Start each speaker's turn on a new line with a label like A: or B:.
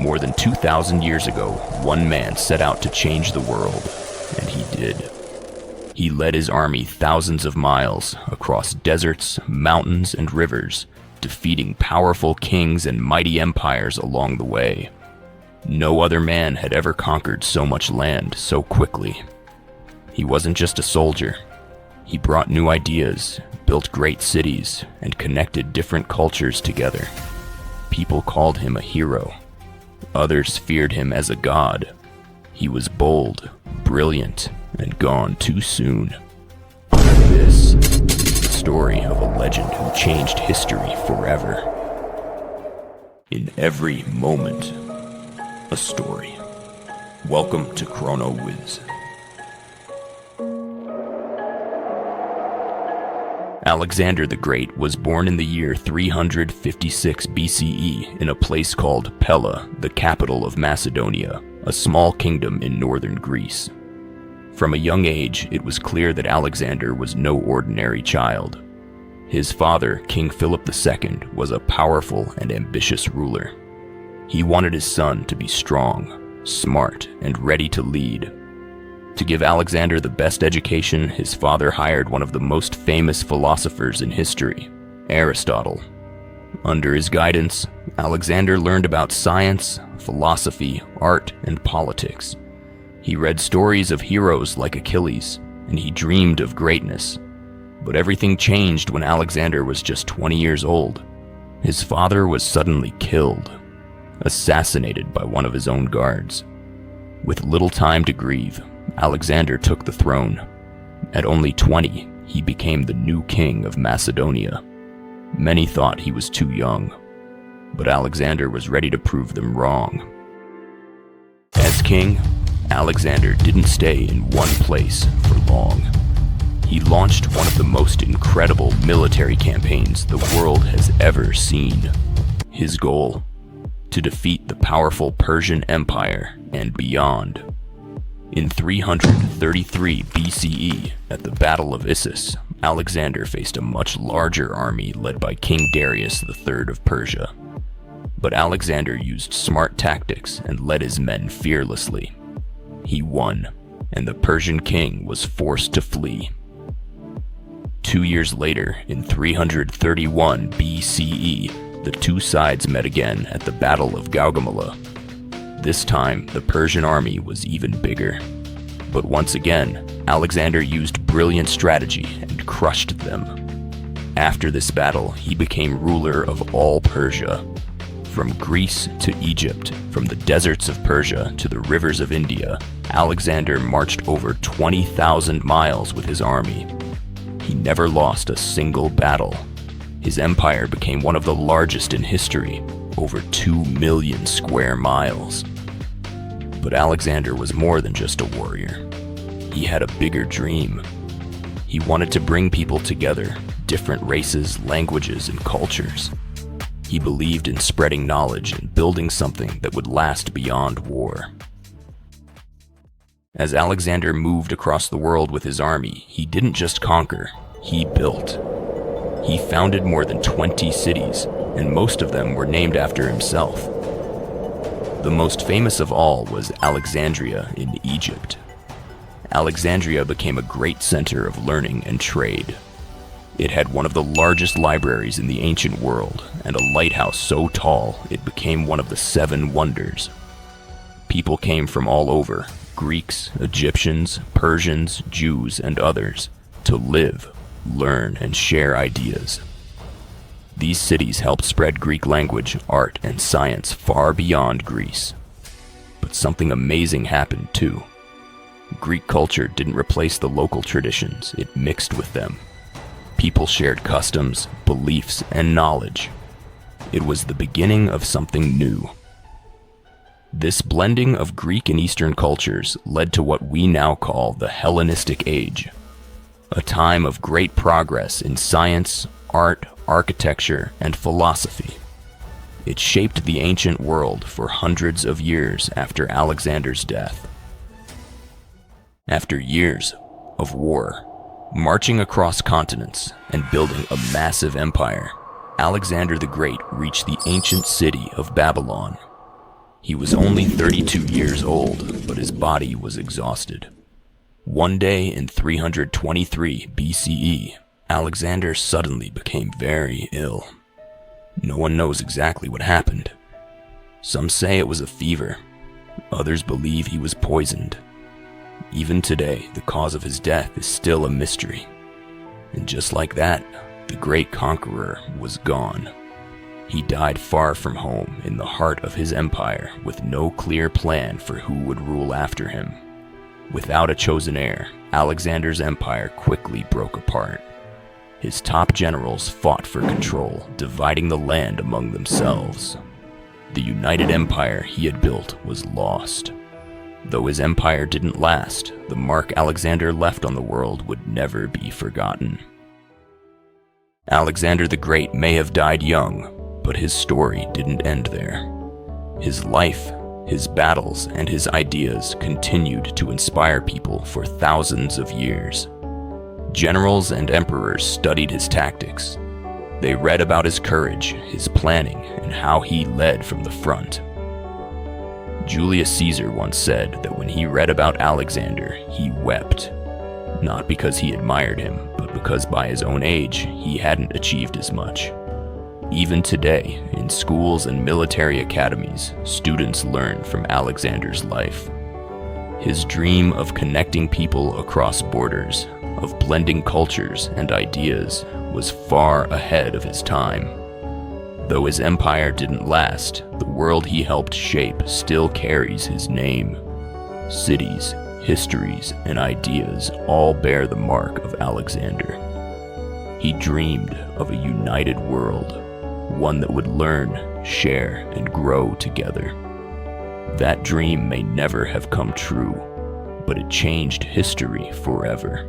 A: More than 2,000 years ago, one man set out to change the world, and he did. He led his army thousands of miles across deserts, mountains, and rivers, defeating powerful kings and mighty empires along the way. No other man had ever conquered so much land so quickly. He wasn't just a soldier. He brought new ideas, built great cities, and connected different cultures together. People called him a hero. Others feared him as a god. He was bold, brilliant, and gone too soon. This is the story of a legend who changed history forever. In every moment, a story. Welcome to Chrono Wiz. Alexander the Great was born in the year 356 BCE in a place called Pella, the capital of Macedonia, a small kingdom in northern Greece. From a young age, it was clear that Alexander was no ordinary child. His father, King Philip II, was a powerful and ambitious ruler. He wanted his son to be strong, smart, and ready to lead. To give Alexander the best education, his father hired one of the most famous philosophers in history, Aristotle. Under his guidance, Alexander learned about science, philosophy, art, and politics. He read stories of heroes like Achilles, and he dreamed of greatness. But everything changed when Alexander was just 20 years old. His father was suddenly killed, assassinated by one of his own guards. With little time to grieve, Alexander took the throne. At only 20, he became the new king of Macedonia. Many thought he was too young, but Alexander was ready to prove them wrong. As king, Alexander didn't stay in one place for long. He launched one of the most incredible military campaigns the world has ever seen. His goal: to defeat the powerful Persian Empire and beyond. In 333 BCE, at the Battle of Issus, Alexander faced a much larger army led by King Darius III of Persia. But Alexander used smart tactics and led his men fearlessly. He won, and the Persian king was forced to flee. 2 years later, in 331 BCE, the two sides met again at the Battle of Gaugamela. This time, the Persian army was even bigger. But once again, Alexander used brilliant strategy and crushed them. After this battle, he became ruler of all Persia. From Greece to Egypt, from the deserts of Persia to the rivers of India, Alexander marched over 20,000 miles with his army. He never lost a single battle. His empire became one of the largest in history, over 2 million square miles. But Alexander was more than just a warrior. He had a bigger dream. He wanted to bring people together, different races, languages, and cultures. He believed in spreading knowledge and building something that would last beyond war. As Alexander moved across the world with his army, he didn't just conquer, he built. He founded more than 20 cities, and most of them were named after himself. The most famous of all was Alexandria in Egypt. Alexandria became a great center of learning and trade. It had one of the largest libraries in the ancient world, and a lighthouse so tall it became one of the 7 wonders. People came from all over, Greeks, Egyptians, Persians, Jews, and others, to live, learn, and share ideas. These cities helped spread Greek language, art, and science far beyond Greece. But something amazing happened too. Greek culture didn't replace the local traditions, it mixed with them. People shared customs, beliefs, and knowledge. It was the beginning of something new. This blending of Greek and Eastern cultures led to what we now call the Hellenistic Age, a time of great progress in science, art, architecture, and philosophy. It shaped the ancient world for hundreds of years after Alexander's death. After years of war, marching across continents, and building a massive empire, Alexander the Great reached the ancient city of Babylon. He was only 32 years old, but his body was exhausted. One day in 323 BCE, Alexander suddenly became very ill. No one knows exactly what happened. Some say it was a fever. Others believe he was poisoned. Even today, the cause of his death is still a mystery. And just like that, the great conqueror was gone. He died far from home in the heart of his empire with no clear plan for who would rule after him. Without a chosen heir, Alexander's empire quickly broke apart. His top generals fought for control, dividing the land among themselves. The united empire he had built was lost. Though his empire didn't last, the mark Alexander left on the world would never be forgotten. Alexander the Great may have died young, but his story didn't end there. His life, his battles, and his ideas continued to inspire people for thousands of years. Generals and emperors studied his tactics. They read about his courage, his planning, and how he led from the front. Julius Caesar once said that when he read about Alexander, he wept. Not because he admired him, but because by his own age, he hadn't achieved as much. Even today, in schools and military academies, students learn from Alexander's life. His dream of connecting people across borders, of blending cultures and ideas, was far ahead of his time. Though his empire didn't last, the world he helped shape still carries his name. Cities, histories, and ideas all bear the mark of Alexander. He dreamed of a united world, one that would learn, share, and grow together. That dream may never have come true, but it changed history forever.